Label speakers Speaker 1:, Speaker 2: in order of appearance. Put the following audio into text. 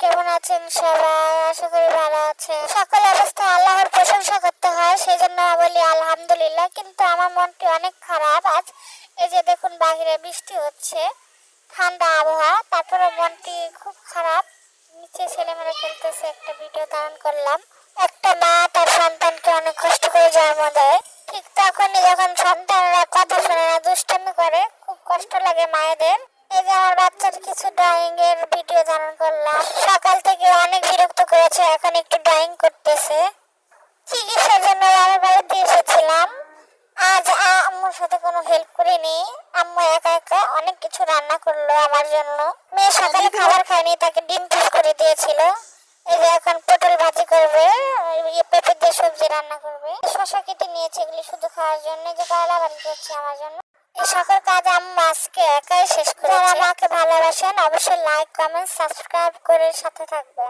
Speaker 1: কেমন আছেন সবাই? আশা করি ভালো আছেন। সকল অবস্থায় আল্লাহর প্রশংসা করতে হয়, সেই জন্য বলি আলহামদুলিল্লাহ। কিন্তু আমার মনটি অনেক খারাপ আজ। এই যে দেখুন বাহিরে বৃষ্টি হচ্ছে, ঠান্ডা আবহাওয়া, তারপরে মনটি খুব খারাপ। নিচে ছেলেমেয়েরা খেলতেছে, একটা ভিডিও ধারণ করলাম। একটা মা তার সন্তানকে অনেক কষ্ট করে জন্ম দেয়, ঠিক তখনই যখন সন্তানরা কথা শোনে না, দুষ্টামি করে, খুব কষ্ট লাগে মায়েদের। এই যে আমার বাচ্চার কিছু ড্রয়িং এর ভিডিও ধারণ করলাম। সকাল থেকে অনেক বিরক্ত করেছে, এখন একটু ড্রয়িং করতেছে। চিকিৎসার জন্য আমি বাড়িতে এসেছিলাম। আজ আম্মুর সাথে কোনো হেল্প করিনি। আম্মু একা একা অনেক কিছু রান্না করলো আমার জন্য। মেয়ে সকালে খাবার খায়নি, তাকে ডিম টুস করে দিয়েছিল। এই যে এখন পটল ভাজি করবে, পেঁপে দিয়ে সবজি রান্না করবে। শশা কেটে নিয়েছে, এগুলি শুধু খাওয়ার জন্য। যে কয়লা ভাজি করছে আমার জন্য। এই সকল কাজ আম্মু আজকে একাই শেষ করেছে। যারা আমাকে ভালোবাসেন অবশ্যই লাইক, কমেন্ট, সাবস্ক্রাইব করে সাথে থাকবেন।